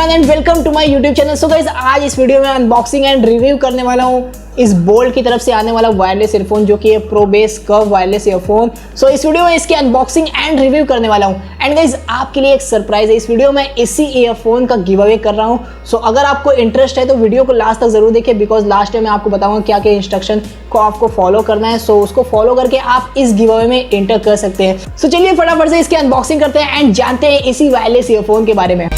Imran and welcome to my YouTube channel. So guys, आज इस video में अनबॉक्सिंग एंड रिव्यू करने वाला हूँ इस बोल्ट की तरफ से आने वाला वायरलेस ईयरफोन जो कि है प्रोबेस कर्व वायरलेस ईयरफोन। सो इस वीडियो में इसकी अनबॉक्सिंग एंड रिव्यू करने वाला हूँ। एंड गाइस, आपके लिए एक सरप्राइज है, इस वीडियो में इसी ईयरफोन का गिव अवे कर रहा हूँ। सो अगर आपको इंटरेस्ट है तो वीडियो को लास्ट तक जरूर देखिए, बिकॉज लास्ट में मैं आपको बताऊंगा क्या क्या इंस्ट्रक्शन को आपको फॉलो करना है। सो उसको फॉलो करके आप इस गिव अवे में एंटर कर सकते हैं। सो चलिए फटाफट से इसकी अनबॉक्सिंग करते हैं एंड जानते हैं इसी वायरलेस ईयरफोन के बारे में।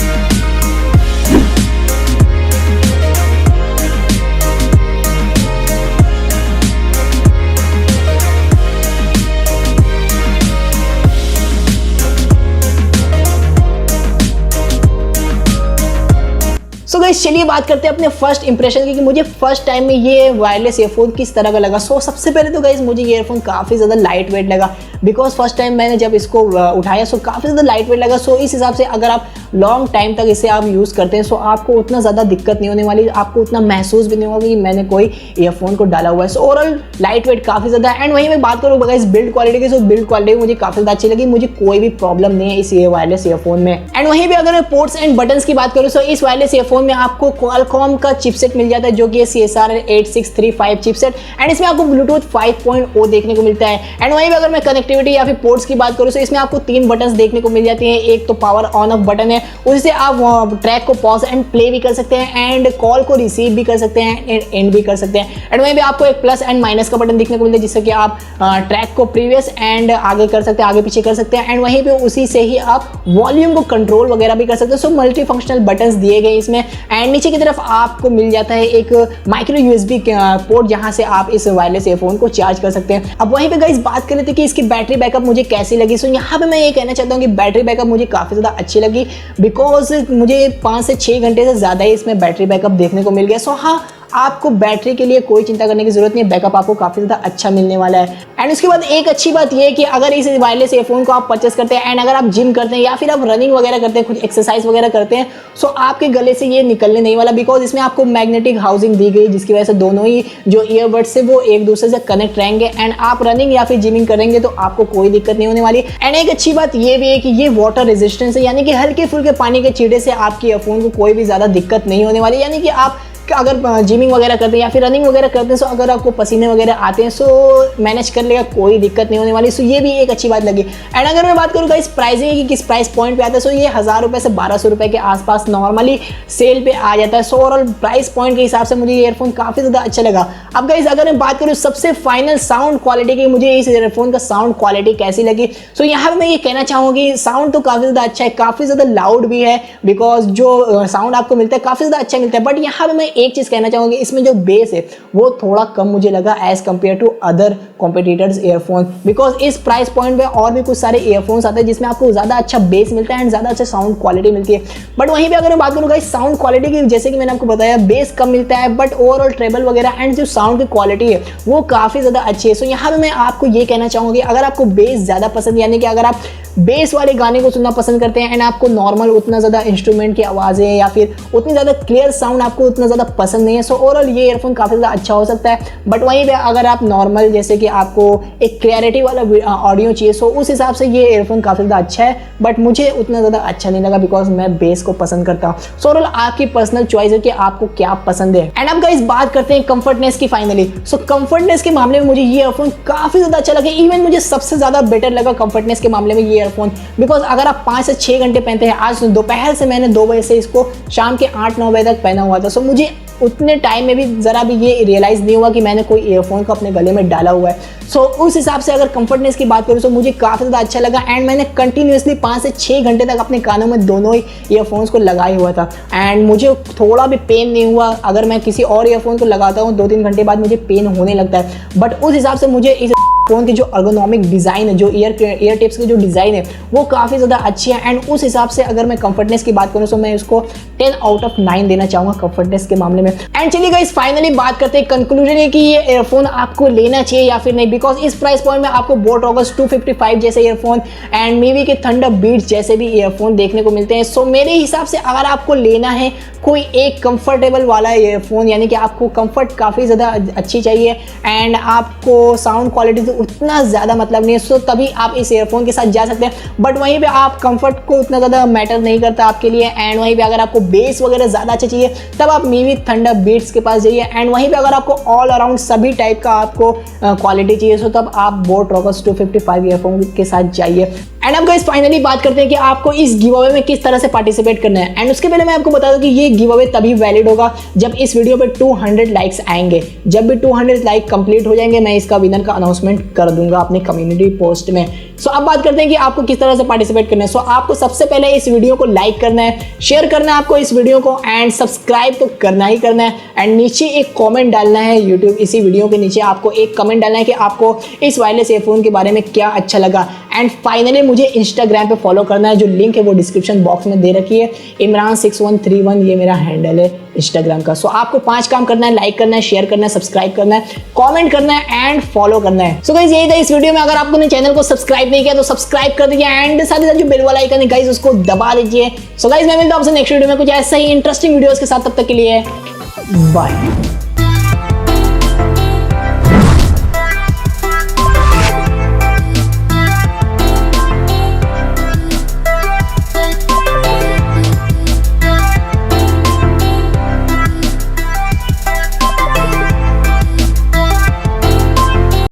सो गाइस, चलिए बात करते हैं अपने फर्स्ट इंप्रेशन की कि मुझे फर्स्ट टाइम में ये वायरलेस ईयरफोन किस तरह का लगा। सो सबसे पहले तो गाइस मुझे ये ईयरफोन काफ़ी ज़्यादा लाइट वेट लगा, बिकॉज फर्स्ट टाइम मैंने जब इसको उठाया सो काफ़ी ज़्यादा लाइट वेट लगा। सो इस हिसाब से अगर आप लॉन्ग टाइम तक इसे आप यूज़ करते हैं सो आपको उतना ज़्यादा दिक्कत नहीं होने वाली, आपको उतना महसूस भी नहीं होगा कि मैंने कोई ईयरफोन को डाला हुआ है। सो ओवरऑल लाइट वेट काफ़ी ज़्यादा। एंड वहीं मैं बात करूँ गाइस बिल्ड क्वालिटी की, सो बिल्ड क्वालिटी मुझे काफ़ी ज़्यादा अच्छी लगी, मुझे कोई भी प्रॉब्लम नहीं है इस वायरलेस ईयरफोन में। एंड वहीं भी अगर मैं पोर्ट्स एंड बटन्स की बात करूँ सो इस वायरलेस ईयरफोन में आपको क्वालकॉम का चिपसेट मिल जाता है जो कि CSR 8635 चिपसेट। एंड इसमें आपको ब्लूटूथ 5.0 देखने को मिलता है। एंड वहीं पे अगर मैं कनेक्टिविटी या फिर पोर्ट्स की बात करूँ तो इसमें आपको 3 बटन्स देखने को मिल जाते हैं। एक तो पावर ऑन ऑफ बटन है, उससे आप ट्रैक को पॉज एंड प्ले भी कर सकते हैं एंड कॉल को रिसीव भी कर सकते हैं एंड एंड भी कर सकते हैं। एंड वहीं पे आपको एक प्लस एंड माइनस का बटन देखने को मिलता है जिससे कि आप ट्रैक को प्रीवियस एंड आगे कर सकते हैं, आगे पीछे कर सकते हैं। एंड वहीं पे उसी से ही आप वॉल्यूम को कंट्रोल वगैरह भी कर सकते हैं। सो मल्टी फंक्शनल बटन्स दिए गए इसमें। एंड नीचे की तरफ आपको मिल जाता है एक माइक्रो USB पोर्ट जहां से आप इस वायरलेस ईयरफोन को चार्ज कर सकते हैं। अब वहीं पे गाइस बात कर रहे थे कि इसकी बैटरी बैकअप मुझे कैसी लगी। सो यहाँ पे मैं ये कहना चाहता हूँ कि बैटरी बैकअप मुझे काफ़ी ज़्यादा अच्छी लगी, बिकॉज मुझे 5 से 6 घंटे से ज़्यादा ही इसमें बैटरी बैकअप देखने को मिल गया। सो हाँ, आपको बैटरी के लिए कोई चिंता करने की जरूरत नहीं है, बैकअप आपको काफ़ी ज़्यादा अच्छा मिलने वाला है। एंड उसके बाद एक अच्छी बात यह है कि अगर इस वायरलेस ईयरफोन को आप परचेस करते हैं एंड अगर आप जिम करते हैं या फिर आप रनिंग वगैरह करते हैं, कुछ एक्सरसाइज वगैरह करते हैं, सो आपके गले से ये निकलने नहीं वाला, बिकॉज इसमें आपको मैग्नेटिक हाउसिंग दी गई जिसकी वजह से दोनों ही जो ईयरबड्स है वो एक दूसरे से कनेक्ट रहेंगे। एंड आप रनिंग या फिर जिमिंग करेंगे तो आपको कोई दिक्कत नहीं होने वाली। एंड एक अच्छी बात ये भी है कि ये वाटर रेजिस्टेंस है, यानी कि हल्के फुल्के पानी के छींटे से आपके ईयरफोन को कोई भी ज़्यादा दिक्कत नहीं होने वाली। यानी कि आप अगर जिमिंग वगैरह करते हैं या फिर रनिंग वगैरह करते हैं सो अगर आपको पसीने वगैरह आते हैं सो मैनेज कर लेगा, कोई दिक्कत नहीं होने वाली। सो ये भी एक अच्छी बात लगी। एंड अगर मैं बात करूँ गाइस प्राइसिंग की किस प्राइस पॉइंट पे आता है, सो ये 1000 रुपये से 1200 रुपये के आसपास नॉर्मली सेल पे आ जाता है। सो ओवरऑल प्राइस पॉइंट के हिसाब से मुझे ये ईयरफोन काफ़ी ज़्यादा अच्छा लगा। अब गाइस अगर मैं बात करूँ सबसे फाइनल साउंड क्वालिटी की, मुझे इस ईयरफोन का साउंड क्वालिटी कैसी लगी। सो यहाँ पर मैं ये कहना चाहूँगा कि साउंड तो काफ़ी ज़्यादा अच्छा है, काफ़ी ज़्यादा लाउड भी है, बिकॉज जो साउंड आपको मिलता है काफ़ी ज़्यादा अच्छा मिलता है। बट यहाँ पर मैं एक चीज़ कहना चाहूँगी, इसमें जो बेस है वो थोड़ा कम मुझे लगा as compared to other competitors earphone, because इस प्राइस पॉइंट पे और भी कुछ सारे ईयरफोन्स आते हैं जिसमें आपको ज़्यादा अच्छा बेस मिलता है एंड ज़्यादा अच्छा साउंड क्वालिटी मिलती है। बट वहीं पे अगर मैं बात करूँ गाइस साउंड क्वालिटी की, जैसे कि मैंने आपको बताया बेस कम मिलता है बट ओवरऑल ट्रेबल वगैरह एंड जो साउंड की क्वालिटी है वो काफ़ी ज़्यादा अच्छी है। सो यहाँ पर मैं आपको ये कहना चाहूँगा कि अगर आपको बेस ज़्यादा पसंद, यानी कि अगर आप बेस वाले गाने को सुनना पसंद करते हैं एंड आपको नॉर्मल उतना ज़्यादा इंस्ट्रूमेंट की आवाज़ें या फिर उतनी ज़्यादा क्लियर साउंड आपको उतना ज़्यादा पसंद नहीं है, सो ओवरऑल ये ईयरफोन काफ़ी ज़्यादा अच्छा हो सकता है। बट वहीं पे अगर आप नॉर्मल जैसे कि आपको एक क्लैरिटी वाला ऑडियो चाहिए सो उस हिसाब से ये ईयरफोन काफ़ी ज़्यादा अच्छा है, बट मुझे उतना ज़्यादा अच्छा नहीं लगा बिकॉज मैं बेस को पसंद करता हूँ। सो ओवरऑल आपकी पर्सनल चॉइस है कि आपको क्या पसंद है। एंड अब गाइस बात करते हैं कंफर्टनेस की फाइनली। सो कंफर्टनेस के मामले में मुझे ये ईयरफोन काफ़ी ज़्यादा अच्छा लगा, इवन मुझे सबसे ज़्यादा बेटर लगा कंफर्टनेस के मामले में ये ईयरफोन, बिकॉज अगर आप 5 से 6 घंटे पहनते हैं, आज दोपहर से मैंने 2 बजे से इसको शाम के 8-9 बजे तक पहना हुआ था, सो मुझे उतने टाइम में भी ज़रा भी ये रियलाइज़ नहीं हुआ कि मैंने कोई ईयरफोन को अपने गले में डाला हुआ है। सो उस हिसाब से अगर कंफर्टनेस की बात करूँ तो मुझे काफ़ी ज़्यादा अच्छा लगा। एंड मैंने कंटिन्यूसली 5 से 6 घंटे तक अपने कानों में दोनों ही ईयरफोन्स को लगाए हुआ था एंड मुझे थोड़ा भी पेन नहीं हुआ। अगर मैं किसी और ईयरफोन को लगाता हूँ 2-3 घंटे बाद मुझे पेन होने लगता है, बट उस हिसाब से मुझे इस फ़ोन की जो अर्गोनॉमिक डिज़ाइन है, जो ईयर टिप्स की जो डिज़ाइन है वो काफ़ी ज़्यादा अच्छी है। एंड उस हिसाब से अगर मैं कंफर्टनेस की बात करूँ तो मैं इसको 10 आउट ऑफ 9 देना चाहूँगा कंफर्टनेस के मामले में। एंड चलिए गाइस फाइनली बात करते हैं कंक्लूजन है कि ये ईयरफोन आपको लेना चाहिए या फिर नहीं, बिकॉज इस प्राइस पॉइंट में आपको बोट रॉकर्स 255 जैसे ईयरफोन एंड मीवी के थंडर बीट्स जैसे भी ईयरफोन देखने को मिलते हैं। सो मेरे हिसाब से अगर आपको लेना है कोई एक कंफर्टेबल वाला ईयरफोन, यानी कि आपको कंफर्ट काफ़ी ज़्यादा अच्छी चाहिए एंड आपको साउंड क्वालिटी उतना ज़्यादा मतलब नहीं है, सो तभी आप इस ईयरफोन के साथ जा सकते हैं। बट वहीं पे आप कंफर्ट को उतना ज़्यादा मैटर नहीं करता आपके लिए। एंड वहीं पे अगर आपको बेस वगैरह ज़्यादा अच्छा चाहिए तब आप मीवी थंडर बीट्स के पास जाइए। एंड वहीं पे अगर आपको ऑल अराउंड सभी टाइप का आपको क्वालिटी चाहिए सो तब आप बोट रॉकर्स 255 ईयरफोन के साथ जाइए। एंड अब गाइस फाइनली बात करते हैं कि आपको इस गिव अवे में किस तरह से पार्टिसिपेट करना है। एंड उसके पहले मैं आपको बता दूं कि ये गिव अवे तभी वैलिड होगा जब इस वीडियो पे 200 लाइक्स आएंगे। जब भी 200 लाइक कंप्लीट हो जाएंगे मैं इसका विनर का अनाउंसमेंट कर दूंगा अपने कम्युनिटी पोस्ट में। सो अब बात करते हैं कि आपको किस तरह से पार्टिसिपेट करना है। सो आपको सबसे पहले इस वीडियो को लाइक करना है, शेयर करना है आपको इस वीडियो को, एंड सब्सक्राइब तो करना ही करना है। एंड नीचे एक कॉमेंट डालना है, यूट्यूब इसी वीडियो के नीचे आपको एक कमेंट डालना है कि आपको इस वायरलेस ईयरफोन के बारे में क्या अच्छा लगा। एंड फाइनली मुझे इंस्टाग्राम पे फॉलो करना है, जो लिंक है वो डिस्क्रिप्शन बॉक्स में दे रखी है। इमरान 6131 ये मेरा हैंडल है इंस्टाग्राम का। सो आपको 5 काम करना है, लाइक करना है, शेयर करना है, सब्सक्राइब करना है, कमेंट करना है एंड फॉलो करना है। सो गाइस यही था इस वीडियो में। अगर आपने चैनल को सब्सक्राइब नहीं किया तो सब्सक्राइब कर दीजिए एंड साथ ही साथ जो बेल वाला आइकन है गाइस उसको दबा दीजिए। सो गाइस मैं मिलता हूं आपसे नेक्स्ट वीडियो में कुछ ऐसा ही इंटरेस्टिंग वीडियोस के साथ। तब तक के लिए बाय।